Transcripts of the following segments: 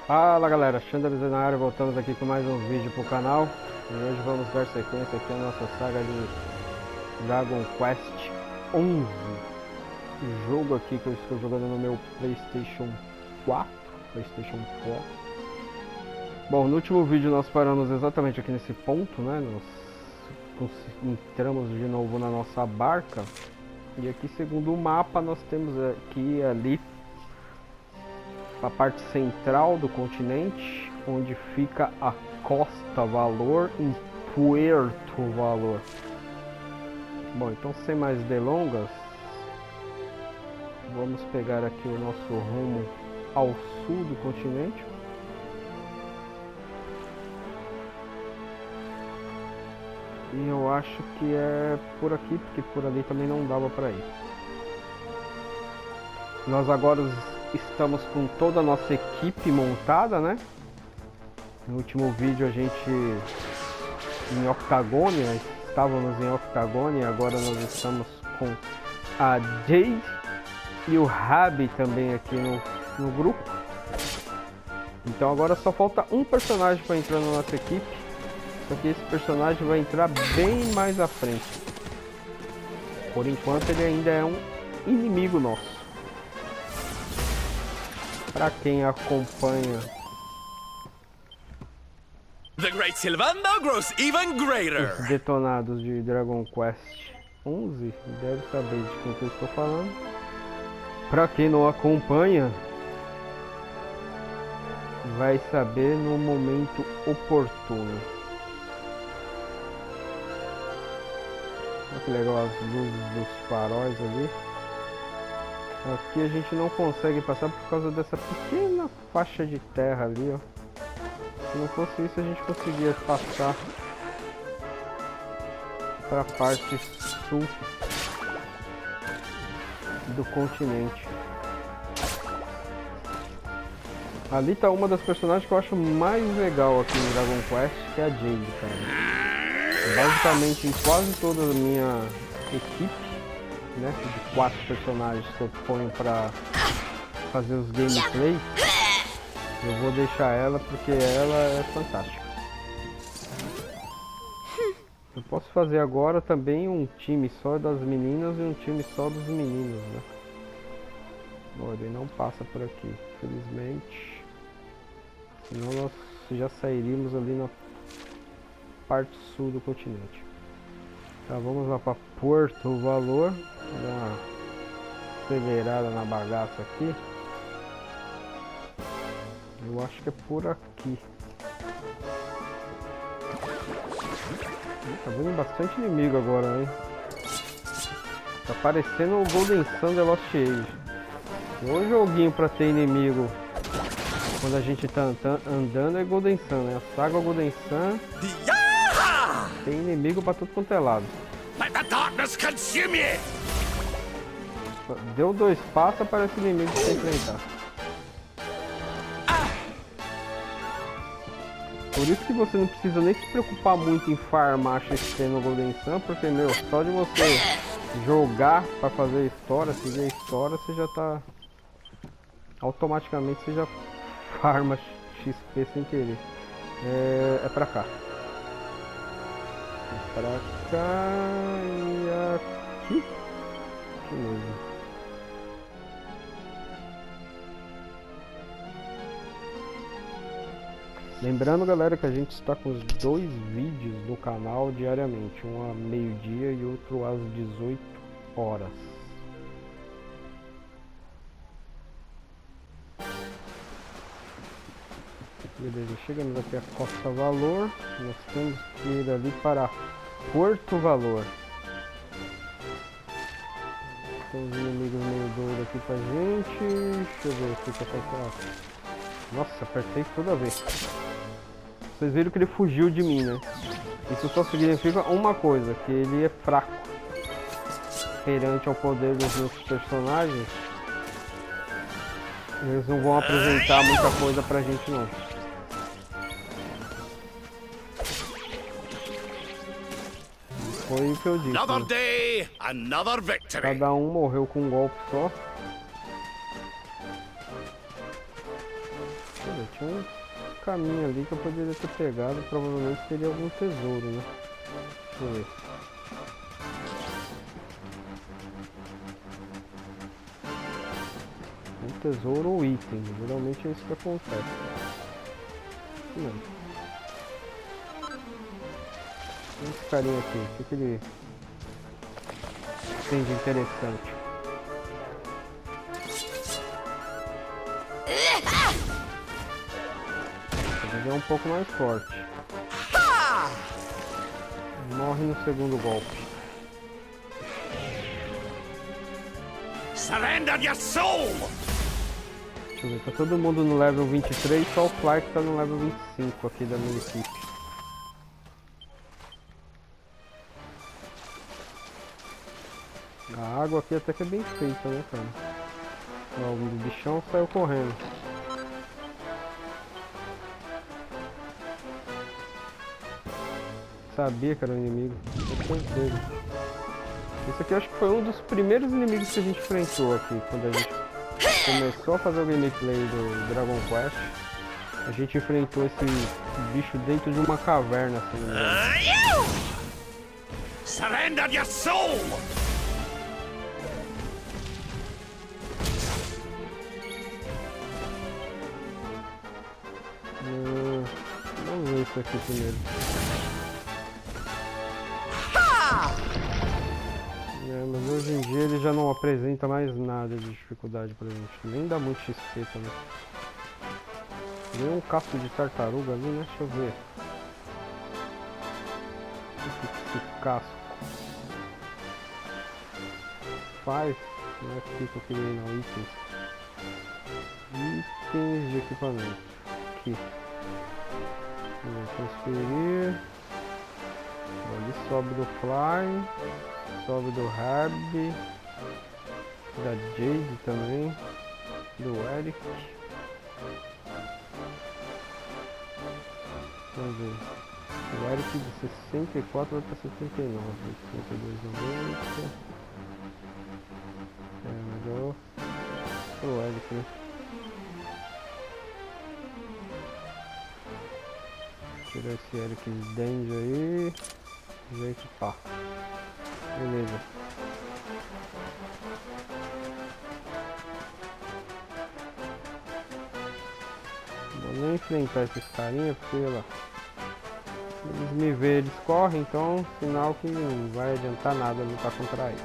Fala galera, Chandler na área, voltamos aqui com mais um vídeo pro canal. E hoje vamos dar sequência aqui à nossa saga de Dragon Quest 11. Jogo aqui que eu estou jogando no meu PlayStation 4. Bom, no último vídeo nós paramos exatamente aqui nesse ponto, né? Nós entramos de novo na nossa barca. E aqui, segundo o mapa, nós temos aqui ali a parte central do continente, onde fica a Costa Valor em Puerto Valor. Bom, então sem mais delongas, vamos pegar aqui o nosso rumo ao sul do continente. E eu acho que é por aqui, porque por ali também não dava para ir. Nós agora estamos com toda a nossa equipe montada, né? No último vídeo a gente em Octagônia, estávamos em Octagônia, agora nós estamos com a Jade e o Rabi também aqui no grupo. Então agora só falta um personagem para entrar na nossa equipe. Só que esse personagem vai entrar bem mais à frente. Por enquanto ele ainda é um inimigo nosso. Para quem acompanha The Great Sylvander grows even greater. os detonados de Dragon Quest 11, deve saber de quem que eu estou falando. Para quem não acompanha, vai saber no momento oportuno. Olha que legal as luzes dos faróis ali. Aqui a gente não consegue passar por causa dessa pequena faixa de terra ali, ó. Se não fosse isso, a gente conseguia passar para a parte sul do continente. Ali tá uma das personagens que eu acho mais legal aqui no Dragon Quest, que é a Jade, cara. Basicamente em quase toda a minha equipe, né, de 4 personagens que eu ponho para fazer os gameplay, eu vou deixar ela porque ela é fantástica. Eu posso fazer agora também um time só das meninas e um time só dos meninos, né? Bom, ele não passa por aqui, felizmente. Senão nós já sairíamos ali na parte sul do continente. Tá, vamos lá para Puerto Valor. Dar uma acelerada na bagaça aqui. Eu acho que é por aqui. Tá vendo bastante inimigo agora, hein? Tá parecendo o Golden Sun The Lost Age. O joguinho pra ter inimigo quando a gente tá andando é Golden Sun, né? A saga Golden Sun tem inimigo pra tudo quanto é lado. Let the darkness consume you. Deu 2 passos, aparece inimigo pra enfrentar. Por isso que você não precisa nem se preocupar muito em farmar XP no Golden Sun, porque, meu, só de você jogar pra fazer a história, seguir a história, você já tá... automaticamente você já farma XP sem querer. É pra cá. É pra cá e aqui. Aqui mesmo. Lembrando, galera, que a gente está com os 2 vídeos no canal diariamente, um a meio-dia e outro às 18 horas. Beleza, chegamos aqui a Costa Valor, nós temos que ir ali para Porto Valor. Tem uns inimigos meio doidos aqui pra gente. Deixa eu ver o que acontece. Nossa, apertei toda vez. Vocês viram que ele fugiu de mim, né? Isso só significa uma coisa, que ele é fraco perante ao poder dos meus personagens. Eles não vão apresentar muita coisa pra gente não. Foi o que eu disse, Another né? day, another victory. Cada um morreu com um golpe só. tinha um caminho ali que eu poderia ter pegado. Provavelmente teria algum tesouro, né? Deixa eu ver. Um tesouro ou item. Geralmente é isso que acontece. Não. Esse carinha aqui, o que ele tem de interessante? Ele é um pouco mais forte. Morre no segundo golpe. Surrender your soul! Deixa eu ver, tá todo mundo no level 23, só o Fly que tá no level 25 aqui da minha equipe. A água aqui até que é bem feita, né, cara? Ó, o bichão saiu correndo. Sabia que era o inimigo, com certeza. Esse aqui eu acho que foi um dos primeiros inimigos que a gente enfrentou aqui, quando a gente começou a fazer o gameplay do Dragon Quest. A gente enfrentou esse bicho dentro de uma caverna, assim, né? Surrender your soul! Vamos ver isso aqui primeiro. Mas hoje em dia ele já não apresenta mais nada de dificuldade pra gente. Nem dá muito XP também. Nem um casco de tartaruga ali, né? Deixa eu ver. Esse casco. Faz. Não é aqui que eu queria ir, não. Itens. Itens de equipamento. Aqui. Vamos transferir. Ali sobe do Fly. Sobe do Herb. Da Jade também. Do Eric. Vamos ver. O Eric de 64 vai para 79. 52,90. É melhor. O Eric, né? Tirar esse Eric de Danger aí. Já equipar. Beleza. Vou nem enfrentar esses carinha porque lá. Eles me veem, eles correm, então sinal que não vai adiantar nada lutar contra eles.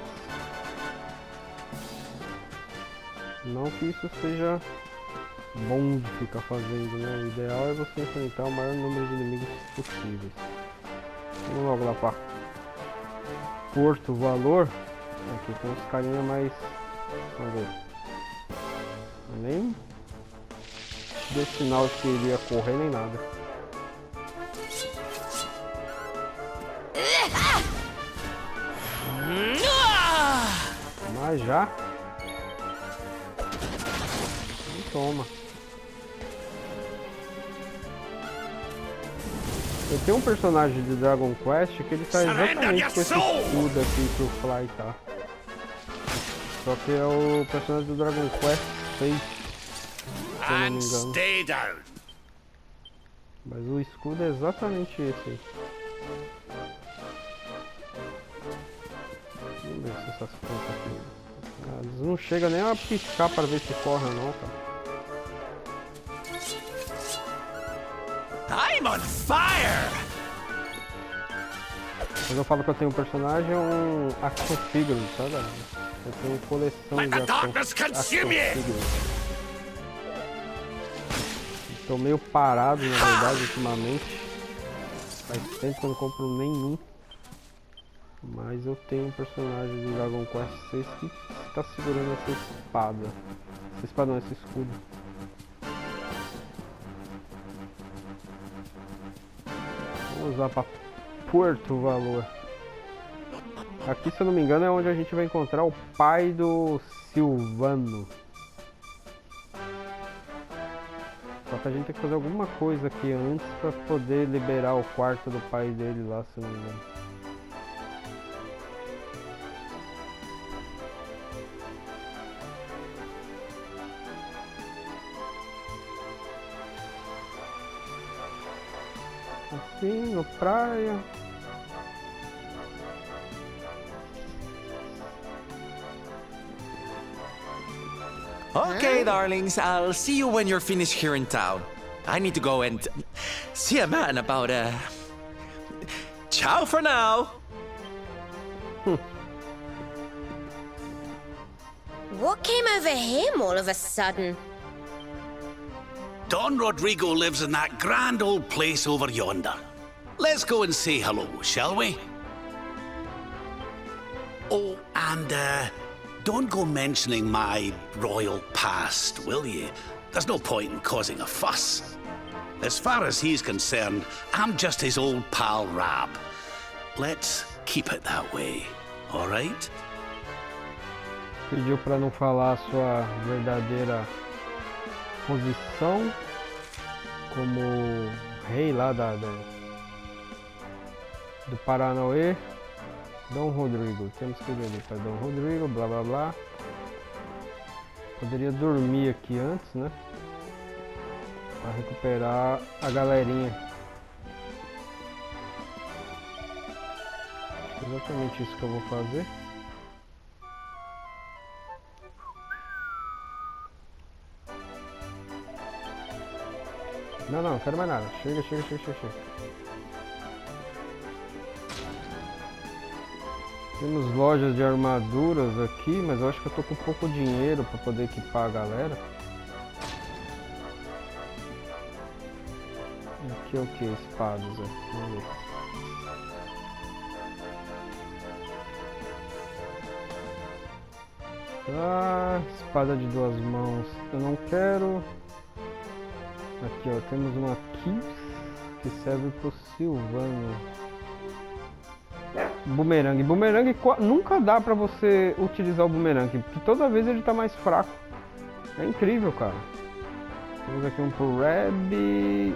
Não que isso seja bom de ficar fazendo, né? O ideal é você enfrentar o maior número de inimigos possíveis. Vamos logo lá para Porto Valor. Aqui tem uns carinha mais. Vamos ver. Nem deu sinal de que ele ia correr nem nada. Mas já. E toma. Eu tenho um personagem de Dragon Quest que ele tá exatamente com esse escudo aqui que o Fly tá. Só que é o personagem do Dragon Quest 6, se eu não me engano. Mas o escudo é exatamente esse aí. Vamos ver se essas plantas aqui. Eles não chegam nem a piscar para ver se corre ou não, cara. I'm on fire! Quando eu falo que eu tenho um personagem, é um action figure, sabe? Eu tenho coleção de action figures. Estou meio parado, na verdade, ultimamente. Faz tempo que eu não compro nenhum. Mas eu tenho um personagem do Dragon Quest 6 que está segurando essa espada. Essa espada não, esse escudo. Vamos usar para Porto Valor. Aqui, se eu não me engano, é onde a gente vai encontrar o pai do Silvano. Só que a gente tem que fazer alguma coisa aqui antes para poder liberar o quarto do pai dele lá, se eu não me engano. Assim, no praia. Okay, darlings, I'll see you when you're finished here in town. I need to go and see a man about Ciao for now. What came over him all of a sudden? Don Rodrigo lives in that grand old place over yonder. Let's go and say hello, shall we? Oh, and don't go mentioning my royal past, will ye? There's no point in causing a fuss. As far as he's concerned, I'm just his old pal Rab. Let's keep it that way, all right? Pediu para não falar a sua verdadeira posição como rei lá do Paranauê. Dom Rodrigo, temos que ir ali para Dom Rodrigo, blá blá blá. Poderia dormir aqui antes, né? Para recuperar a galerinha. Acho que é exatamente isso que eu vou fazer. Não, não quero mais nada. Chega. Temos lojas de armaduras aqui, mas eu acho que eu tô com pouco dinheiro para poder equipar a galera. Aqui é o que? Espadas, vamos ver. Ah, espada de 2 mãos. Eu não quero. Aqui ó, temos uma Kiss que serve pro Silvano. Bumerangue. Bumerangue nunca dá pra você utilizar o bumerangue, porque toda vez ele tá mais fraco. É incrível, cara. Temos aqui um pro Reb,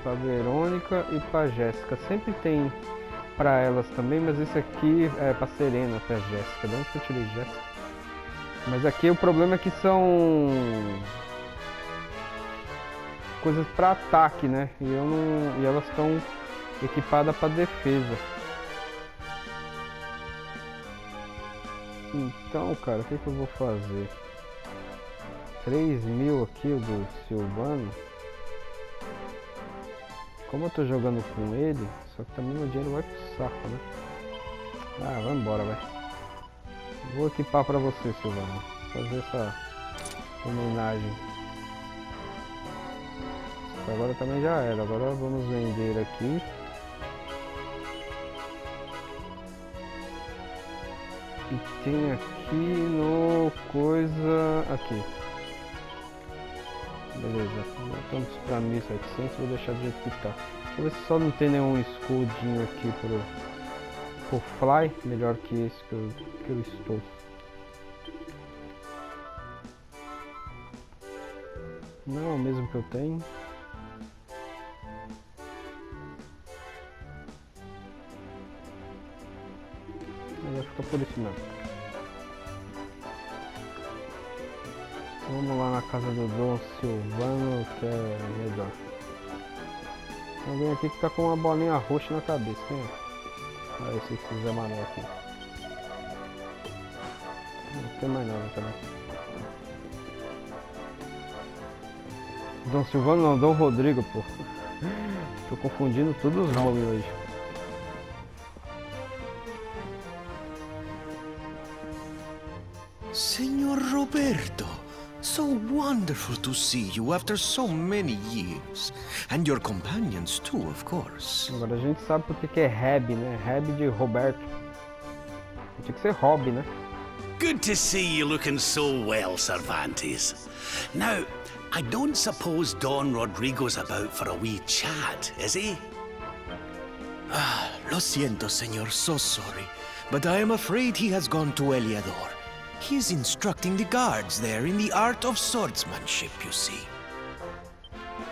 pra Verônica e pra Jéssica. Sempre tem pra elas também, mas esse aqui é pra Serena, pra Jéssica. De onde que eu tirei Jéssica? Mas aqui o problema é que são coisas para ataque, né? E elas estão equipadas para defesa. Então, cara, o que eu vou fazer? 3.000 aqui do Silvano. Como eu tô jogando com ele, só que também meu dinheiro vai pro saco, né? Ah, vai embora, vai. Vou equipar pra você, Silvano. Fazer essa homenagem. Agora também já era. Agora vamos vender aqui. E tem aqui no coisa... Aqui. Beleza. Voltamos pra 1.700. Vou deixar do jeito que tá. Deixa eu ver se só não tem nenhum escudinho aqui pro Fly, melhor que esse que eu estou. Não é o mesmo que eu tenho. Mas vai ficar por isso mesmo. Vamos lá na casa do Dom Silvano, que é melhor. Tem alguém aqui que tá com uma bolinha roxa na cabeça, quem é? Ah, esse Zé Manuel aqui. Não tem mais nada também. Dom Silvano não, Dom Rodrigo, pô. Tô confundindo todos os nomes hoje. Senor Roberto, so wonderful to see you after so many years. And your companions too, of course. Agora a gente sabe porque que é Reb, né? Reb de Roberto. Tinha que ser Rob, né? Good to see you looking so well, Cervantes. Now, I don't suppose Don Rodrigo's about for a wee chat, is he? Ah, lo siento, senor, so sorry. But I am afraid he has gone to Eliador. He is instructing the guards there in the art of swordsmanship, you see.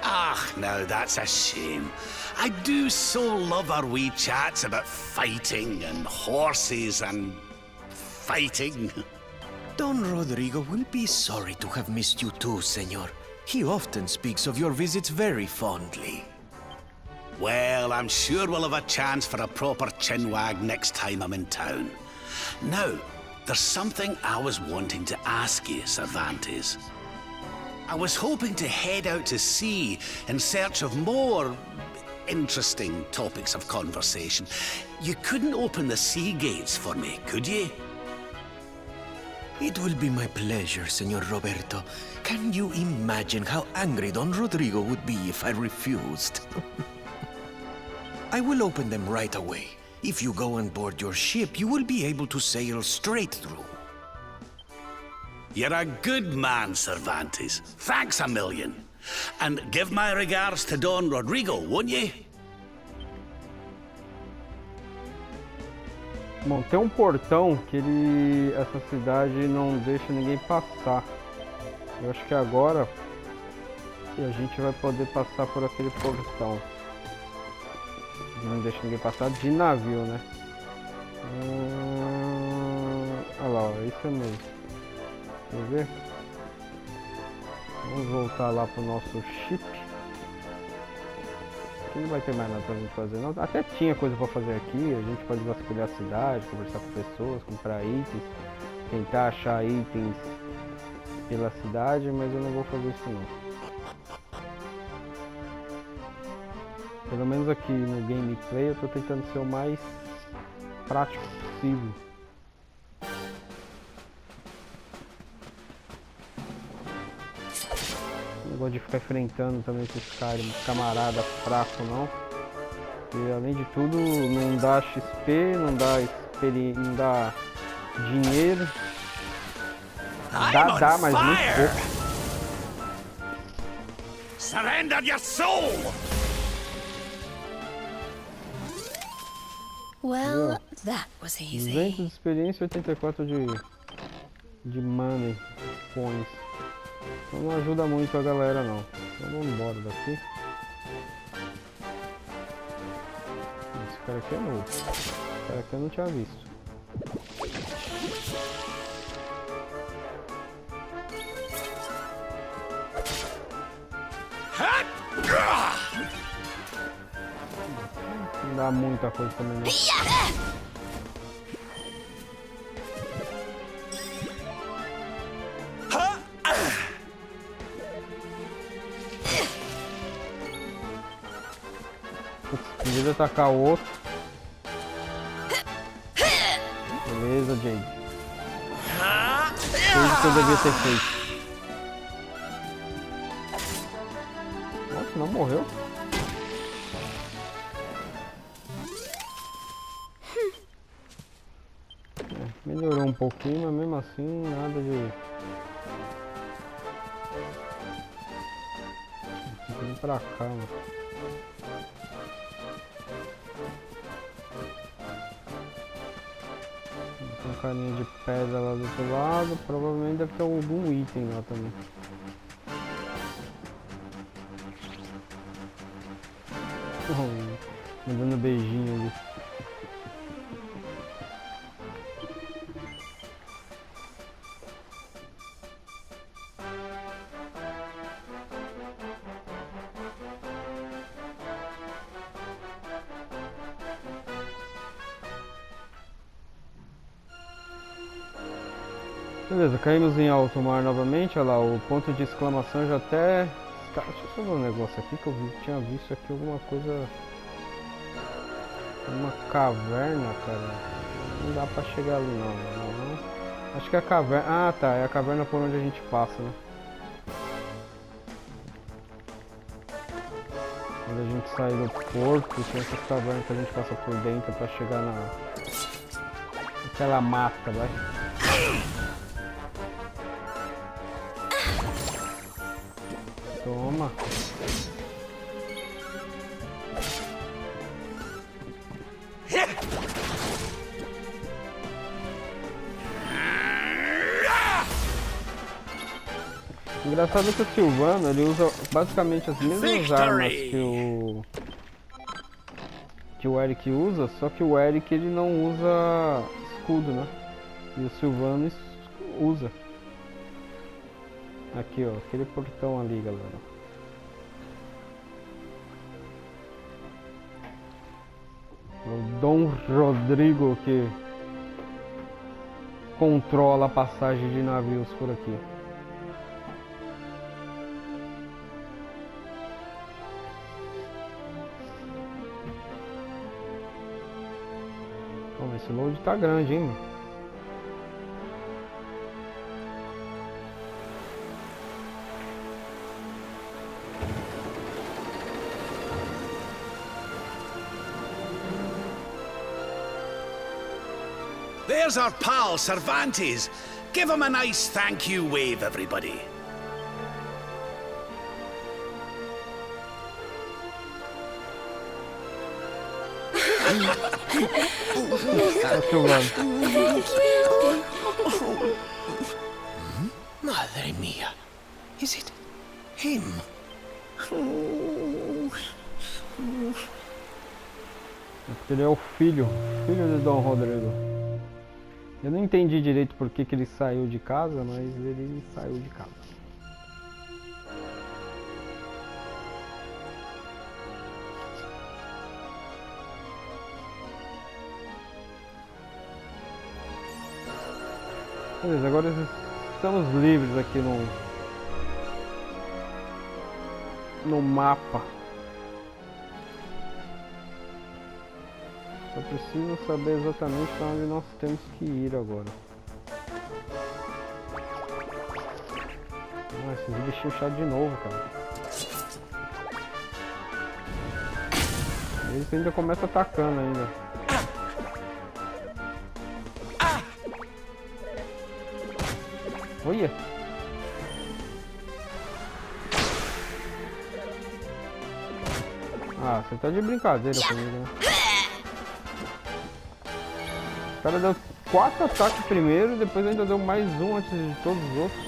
Ah, now that's a shame. I do so love our wee chats about fighting and horses and fighting. Don Rodrigo will be sorry to have missed you too, senor. He often speaks of your visits very fondly. Well, I'm sure we'll have a chance for a proper chinwag next time I'm in town. Now, there's something I was wanting to ask you, Cervantes. I was hoping to head out to sea in search of more interesting topics of conversation. You couldn't open the sea gates for me, could you? It will be my pleasure, Senor Roberto. Can you imagine how angry Don Rodrigo would be if I refused? I will open them right away. If you go on board your ship, you will be able to sail straight through. You're a good man, Cervantes. Thanks a million. And give my regards to Don Rodrigo, won't you? Bom, tem um portão que essa cidade não deixa ninguém passar. Eu acho que agora a gente vai poder passar por aquele portão. Não deixa ninguém passar de navio, né? Olha lá, ó, isso mesmo. Quer ver? Vamos voltar lá pro nosso chip. Aqui não vai ter mais nada pra gente fazer não. Até tinha coisa pra fazer aqui. A gente pode vasculhar a cidade, conversar com pessoas, comprar itens, tentar achar itens pela cidade, mas eu não vou fazer isso não. Pelo menos aqui no gameplay eu tô tentando ser o mais prático possível. Não gosto de ficar enfrentando também esses caras, camarada fraco não. E além de tudo não dá XP, não dá dinheiro. Dá, mas muito pouco. Surrender your soul! Well, that was 200 easy. de experiência e 84 de money points. Então não ajuda muito a galera não. Então vamos embora daqui. Esse cara aqui é novo. Esse cara aqui eu não tinha visto. Não dá muita coisa também não. Em vez de atacar o outro. Beleza, Jade. Fez o que eu devia ter feito. Nossa, não morreu? Melhorou um pouquinho, mas mesmo assim nada de... Vem pra cá, mano. Tem um carinha de pedra lá do outro lado, provavelmente deve ter algum item lá também. Me dando beijinho ali. Beleza, caímos em alto mar novamente, olha lá, o ponto de exclamação já até... Deixa eu só ver um negócio aqui que eu tinha visto aqui alguma coisa... Uma caverna, cara. Não dá pra chegar ali não. Acho que é a caverna... Ah tá, é a caverna por onde a gente passa, né? Quando a gente sai do porto, tem essas cavernas que a gente passa por dentro pra chegar na... Aquela mata, vai. Toma. Engraçado que o Silvano, ele usa basicamente as mesmas armas que o Eric usa, só que o Eric ele não usa escudo, né? E o Silvano usa. Aqui, ó, aquele portão ali, galera. O Dom Rodrigo que controla a passagem de navios por aqui. Vamos ver, esse load tá grande, hein? There's our pal, Cervantes. Give him a nice thank you wave, everybody. Tá chovendo. Madre mia. Is it him? Ele é o filho de Dom Rodrigo. Eu não entendi direito por que ele saiu de casa, mas ele saiu de casa. Beleza, agora estamos livres aqui no mapa. Só preciso saber exatamente para onde nós temos que ir agora. Ah, esses bichinhos chatos de novo, cara. Eles ainda começam atacando ainda. Olha! Ah, você tá de brincadeira comigo, né? O cara deu 4 ataques primeiro e depois ainda deu mais um antes de todos os outros.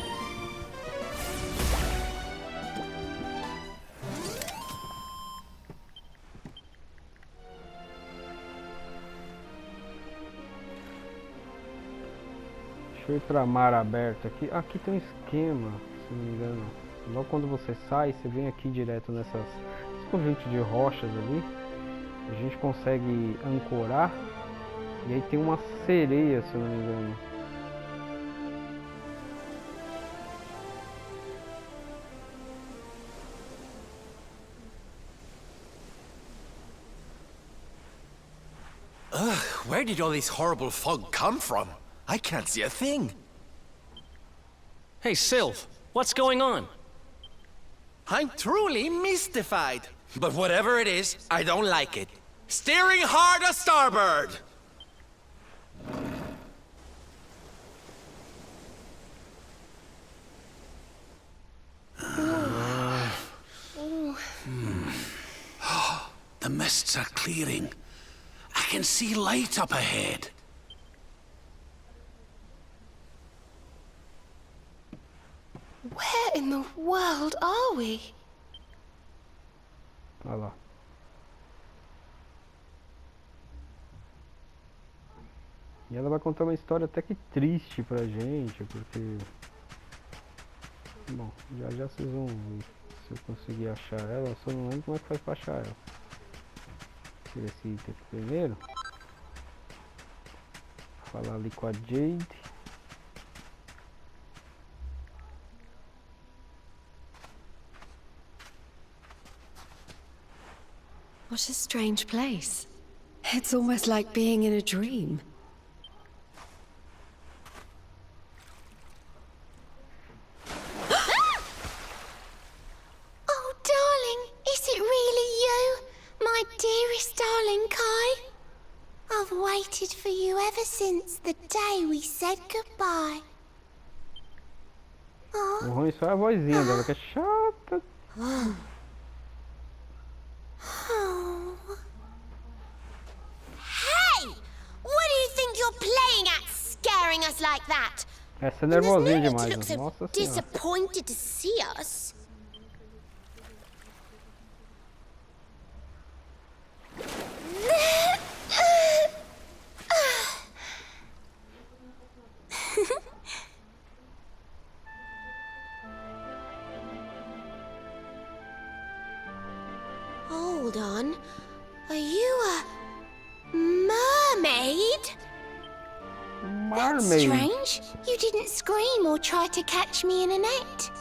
Deixa eu ir pra mar aberto aqui. Aqui tem um esquema, se não me engano. Logo quando você sai, você vem aqui direto nesse conjunto de rochas ali. A gente consegue ancorar. E aí tem uma sereia, se eu não me engano. Ugh, where did all this horrible fog come from? I can't see a thing. Hey, Sylph, what's going on? I'm truly mystified. But whatever it is, I don't like it. Steering hard a starboard! The mists are clearing. I can see light up ahead. Where in the world are we? Olha lá. E ela vai contar uma história até que triste pra gente, porque... Bom, já vocês vão ver se eu conseguir achar ela. Eu só não lembro como é que faz pra achar ela. Tira esse item aqui primeiro. Falar ali com a Jade. What a strange place. It's almost like being in a dream. Oh, darling, is it really you? My dearest darling Kai? I've waited for you ever since the day we said goodbye. O ruim só é a vozinha dela, que é chata. Oh. Hey! What do you think you're playing at, scaring us like that? Essa é There's no nervosinha need to demais, look so nossa senhora. disappointed to see us. Hold on. Are you a mermaid? That's Mermaid. strange. You didn't scream or try to catch me in a net.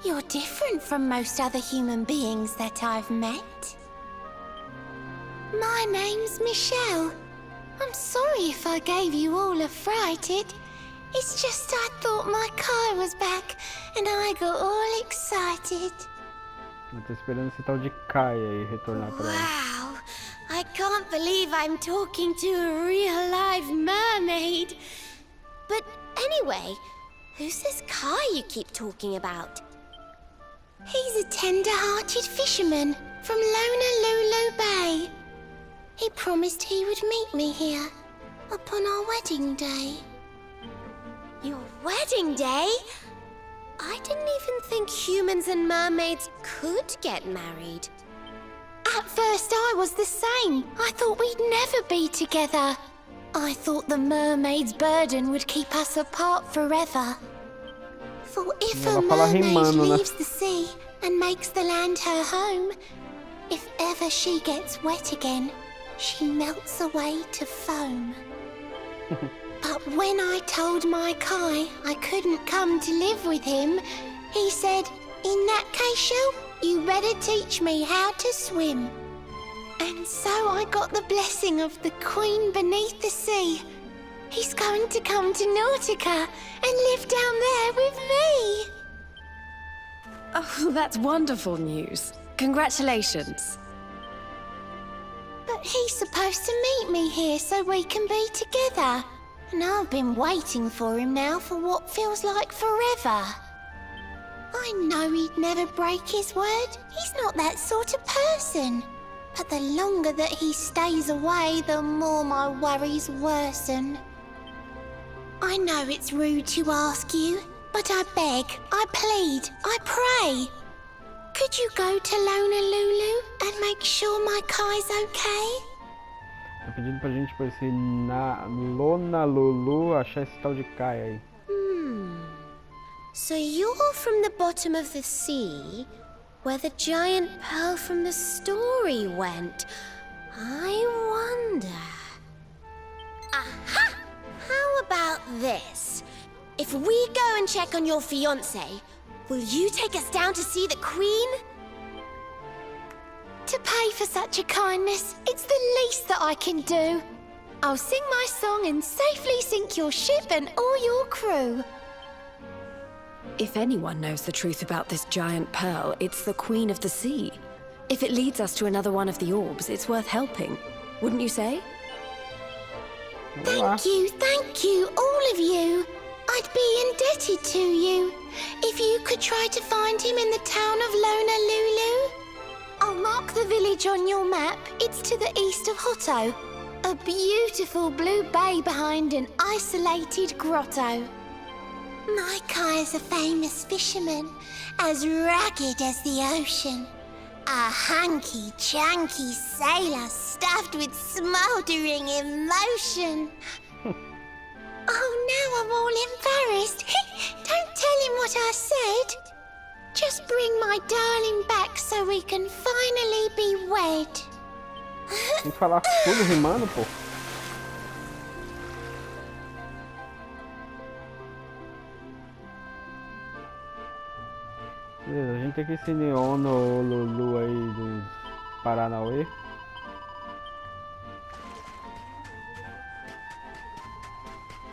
You're different from most other human beings that I've met. My name's Michelle. I'm sorry if I gave you all a fright. It's just I thought my car was back and I got all excited. Eu tô esperando esse tal de Kai aí retornar pra ela. Wow, I can't believe I'm talking to a real live mermaid. But anyway, who's this Kai you keep talking about? He's a tender-hearted fisherman from Honolulu Bay. He promised he would meet me here upon our wedding day. Your wedding day? I didn't even think humans and mermaids could get married. At first I was the same. I thought we'd never be together. I thought the mermaid's burden would keep us apart forever. For if a mermaid leaves the sea and makes the land her home, if ever she gets wet again, she melts away to foam. But when I told my Kai I couldn't come to live with him, he said, in that case, Shell, you better teach me how to swim. And so I got the blessing of the Queen beneath the sea. He's going to come to Nautica and live down there with me. Oh, that's wonderful news. Congratulations. But he's supposed to meet me here so we can be together. And I've been waiting for him now for what feels like forever. I know he'd never break his word. He's not that sort of person. But the longer that he stays away, the more my worries worsen. I know it's rude to ask you, but I beg, I plead, I pray. Could you go to Honolulu and make sure my Kai's okay? Tá pedindo pra gente aparecer na Honolulu, achar esse tal de Kai aí. So you're from the bottom of the sea, where the giant pearl from the story went. I wonder... Aha! How about this? If we go and check on your fiancé, will you take us down to see the Queen? To pay for such a kindness, it's the least that I can do. I'll sing my song and safely sink your ship and all your crew. If anyone knows the truth about this giant pearl, it's the Queen of the Sea. If it leads us to another one of the orbs, it's worth helping. Wouldn't you say? Thank you, all of you. I'd be indebted to you. If you could try to find him in the town of Honolulu. I'll mark the village on your map. It's to the east of Hotto. A beautiful blue bay behind an isolated grotto. My Kai's a famous fisherman, as rugged as the ocean. A hanky-chanky sailor stuffed with smouldering emotion. Oh, now I'm all embarrassed. Don't tell him what I said. Just bring my darling back so we can finally be wed. Tem que falar tudo rimando, pô. Beleza, a gente tem que esse Honolulu aí dos Paranauê.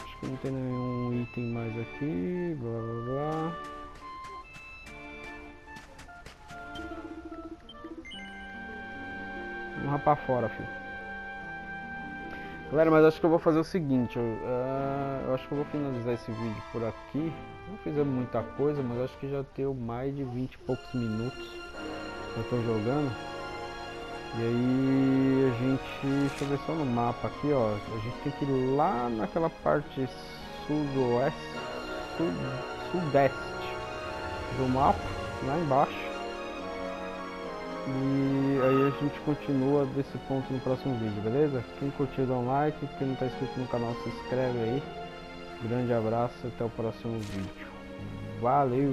Acho que não tem nenhum item mais aqui, blá blá blá. Vamos rapar fora, filho. Galera, mas acho que eu vou fazer o seguinte, eu acho que eu vou finalizar esse vídeo por aqui. Não fizemos muita coisa, mas acho que já deu mais de 20 e poucos minutos que eu tô jogando. E aí a gente, deixa eu ver só no mapa aqui, ó. A gente tem que ir lá naquela parte sudeste do mapa, lá embaixo. E aí a gente continua desse ponto no próximo vídeo, beleza? Quem curtiu dá um like, quem não está inscrito no canal se inscreve aí. Grande abraço, até o próximo vídeo. Valeu!